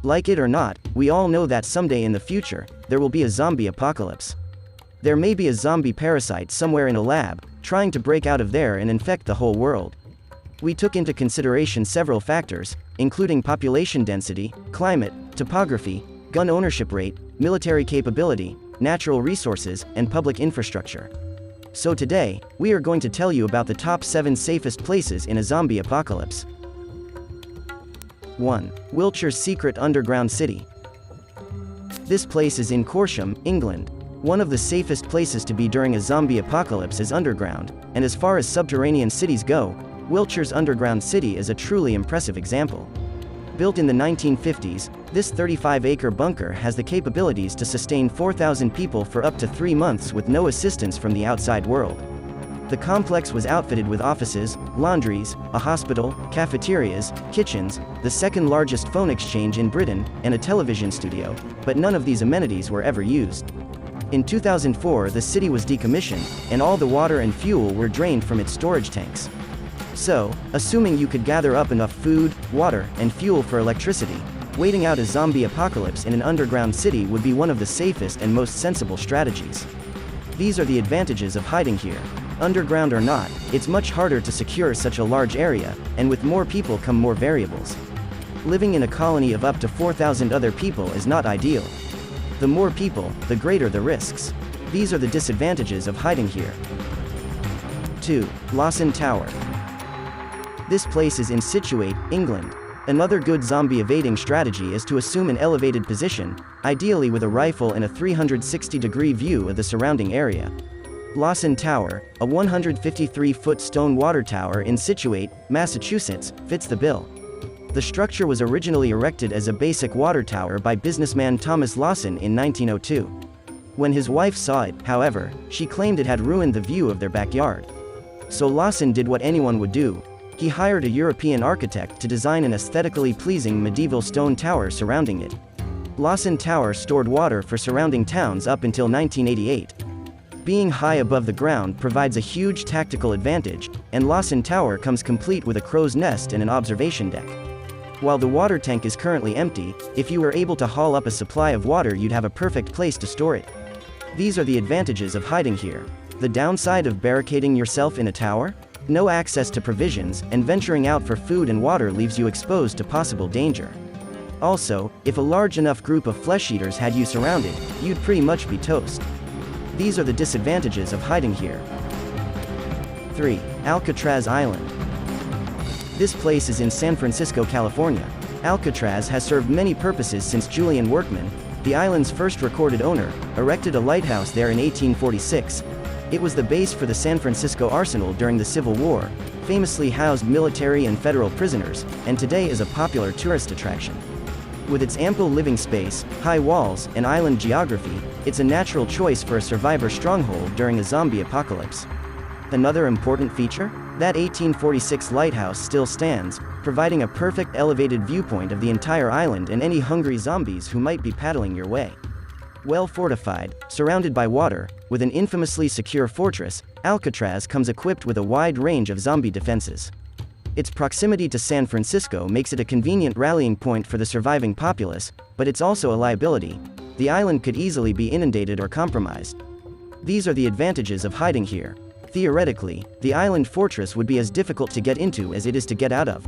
Like it or not, we all know that someday in the future, there will be a zombie apocalypse. There may be a zombie parasite somewhere in a lab, trying to break out of there and infect the whole world. We took into consideration several factors, including population density, climate, topography, gun ownership rate, military capability, natural resources, and public infrastructure. So today, we are going to tell you about the top 7 safest places in a zombie apocalypse. 1. Wiltshire's secret underground city. This place is in Corsham, England. One of the safest places to be during a zombie apocalypse is underground, and as far as subterranean cities go, Wiltshire's underground city is a truly impressive example. Built in the 1950s, this 35-acre bunker has the capabilities to sustain 4,000 people for up to 3 months with no assistance from the outside world. The complex was outfitted with offices, laundries, a hospital, cafeterias, kitchens, the second largest phone exchange in Britain, and a television studio, but none of these amenities were ever used. In 2004, the city was decommissioned, and all the water and fuel were drained from its storage tanks. So, assuming you could gather up enough food, water, and fuel for electricity, waiting out a zombie apocalypse in an underground city would be one of the safest and most sensible strategies. These are the advantages of hiding here. Underground or not, it's much harder to secure such a large area, and with more people come more variables. Living in a colony of up to 4,000 other people is not ideal. The more people, the greater the risks. These are the disadvantages of hiding here. 2. Lawson Tower. This place is in Scituate, England. Another good zombie evading strategy is to assume an elevated position, ideally with a rifle and a 360-degree view of the surrounding area. Lawson Tower, a 153-foot stone water tower in Scituate, Massachusetts, fits the bill. The structure was originally erected as a basic water tower by businessman Thomas Lawson in 1902. When his wife saw it, however, she claimed it had ruined the view of their backyard. So Lawson did what anyone would do. He hired a European architect to design an aesthetically pleasing medieval stone tower surrounding it. Lawson Tower stored water for surrounding towns up until 1988. Being high above the ground provides a huge tactical advantage, and Lawson Tower comes complete with a crow's nest and an observation deck. While the water tank is currently empty, if you were able to haul up a supply of water, you'd have a perfect place to store it. These are the advantages of hiding here. The downside of barricading yourself in a tower? No access to provisions, and venturing out for food and water leaves you exposed to possible danger. Also, if a large enough group of flesh eaters had you surrounded, you'd pretty much be toast. These are the disadvantages of hiding here. 3. Alcatraz Island. This place is in San Francisco, California. Alcatraz has served many purposes since Julian Workman, the island's first recorded owner, erected a lighthouse there in 1846. It was the base for the San Francisco Arsenal during the Civil War, famously housed military and federal prisoners, and today is a popular tourist attraction. With its ample living space, high walls, and island geography, it's a natural choice for a survivor stronghold during a zombie apocalypse. Another important feature? That 1846 lighthouse still stands, providing a perfect elevated viewpoint of the entire island and any hungry zombies who might be paddling your way. Well fortified, surrounded by water, with an infamously secure fortress, Alcatraz comes equipped with a wide range of zombie defenses. Its proximity to San Francisco makes it a convenient rallying point for the surviving populace, but it's also a liability. The island could easily be inundated or compromised. These are the advantages of hiding here. Theoretically, the island fortress would be as difficult to get into as it is to get out of.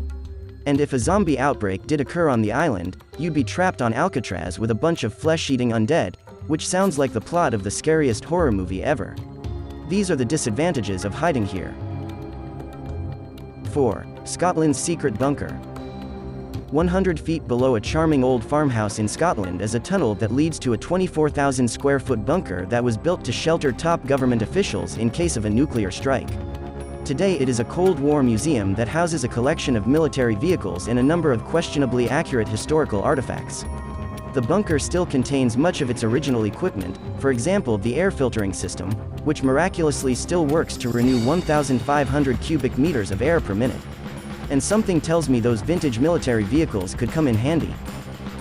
And if a zombie outbreak did occur on the island, you'd be trapped on Alcatraz with a bunch of flesh-eating undead, which sounds like the plot of the scariest horror movie ever. These are the disadvantages of hiding here. 4. Scotland's secret bunker. 100 feet below a charming old farmhouse in Scotland is a tunnel that leads to a 24,000 square foot bunker that was built to shelter top government officials in case of a nuclear strike. Today it is a Cold War museum that houses a collection of military vehicles and a number of questionably accurate historical artifacts. The bunker still contains much of its original equipment, for example the air filtering system, which miraculously still works to renew 1,500 cubic meters of air per minute. And something tells me those vintage military vehicles could come in handy.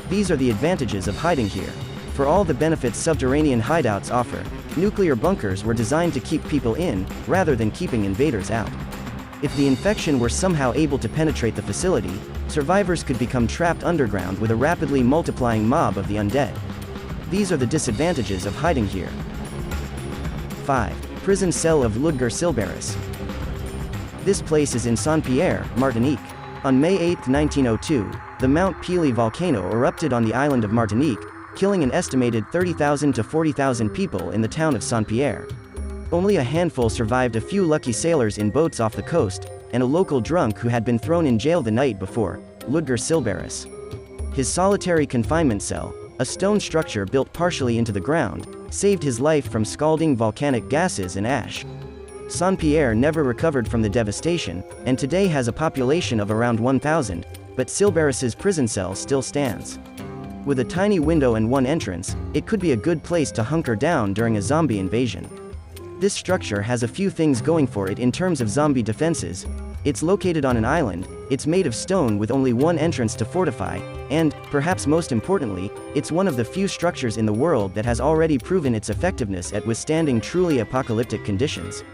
These are the advantages of hiding here. For all the benefits subterranean hideouts offer, nuclear bunkers were designed to keep people in, rather than keeping invaders out. If the infection were somehow able to penetrate the facility, survivors could become trapped underground with a rapidly multiplying mob of the undead. These are the disadvantages of hiding here. 5. Prison cell of Ludwig Silberis. This place is in Saint-Pierre, Martinique. On May 8, 1902, the Mount Pelee volcano erupted on the island of Martinique, killing an estimated 30,000 to 40,000 people in the town of Saint-Pierre. Only a handful survived, a few lucky sailors in boats off the coast, and a local drunk who had been thrown in jail the night before, Ludwig Silberis. His solitary confinement cell, a stone structure built partially into the ground, saved his life from scalding volcanic gases and ash. Saint-Pierre never recovered from the devastation, and today has a population of around 1,000, but Silberis's prison cell still stands. With a tiny window and one entrance, it could be a good place to hunker down during a zombie invasion. This structure has a few things going for it in terms of zombie defenses. It's located on an island, it's made of stone with only one entrance to fortify, and, perhaps most importantly, it's one of the few structures in the world that has already proven its effectiveness at withstanding truly apocalyptic conditions.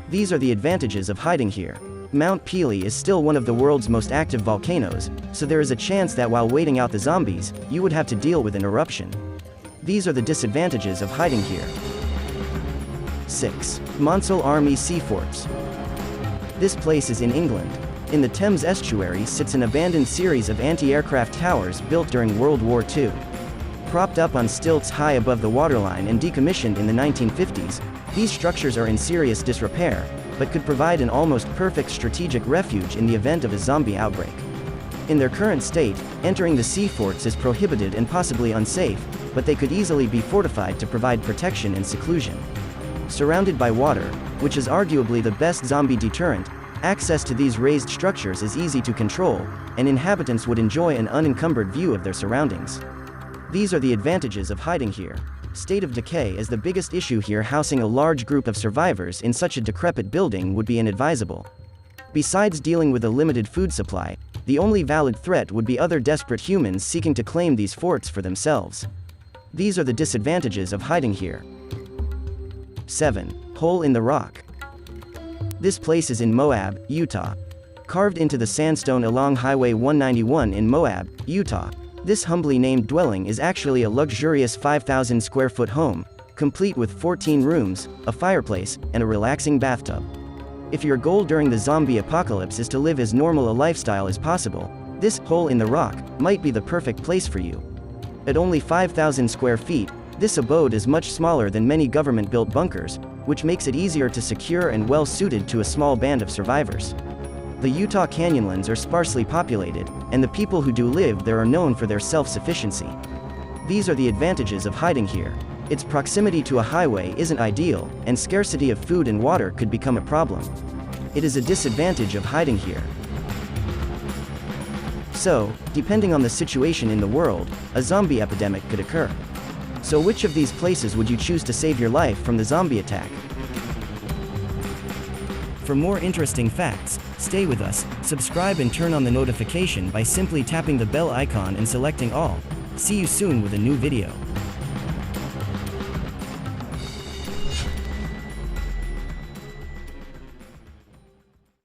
These are the advantages of hiding here. Mount Pelee is still one of the world's most active volcanoes, so there is a chance that while waiting out the zombies, you would have to deal with an eruption. These are the disadvantages of hiding here. 6. Monsal Army Sea Forts. This place is in England. In the Thames estuary sits an abandoned series of anti-aircraft towers built during World War II. Propped up on stilts high above the waterline and decommissioned in the 1950s, these structures are in serious disrepair, but could provide an almost perfect strategic refuge in the event of a zombie outbreak. In their current state, entering the sea forts is prohibited and possibly unsafe, but they could easily be fortified to provide protection and seclusion. Surrounded by water, which is arguably the best zombie deterrent, access to these raised structures is easy to control, and inhabitants would enjoy an unencumbered view of their surroundings. These are the advantages of hiding here. State of decay is the biggest issue here. Housing a large group of survivors in such a decrepit building would be inadvisable. Besides dealing with a limited food supply, the only valid threat would be other desperate humans seeking to claim these forts for themselves. These are the disadvantages of hiding here. 7. Hole in the Rock. This place is in Moab, Utah. Carved into the sandstone along Highway 191 in Moab, Utah, this humbly named dwelling is actually a luxurious 5,000 square foot home, complete with 14 rooms, a fireplace, and a relaxing bathtub. If your goal during the zombie apocalypse is to live as normal a lifestyle as possible, this hole in the rock might be the perfect place for you. At only 5,000 square feet, this abode is much smaller than many government-built bunkers, which makes it easier to secure and well-suited to a small band of survivors. The Utah Canyonlands are sparsely populated, and the people who do live there are known for their self-sufficiency. These are the advantages of hiding here. Its proximity to a highway isn't ideal, and scarcity of food and water could become a problem. It is a disadvantage of hiding here. So, depending on the situation in the world, a zombie epidemic could occur. So which of these places would you choose to save your life from the zombie attack? For more interesting facts, stay with us, subscribe and turn on the notification by simply tapping the bell icon and selecting all. See you soon with a new video.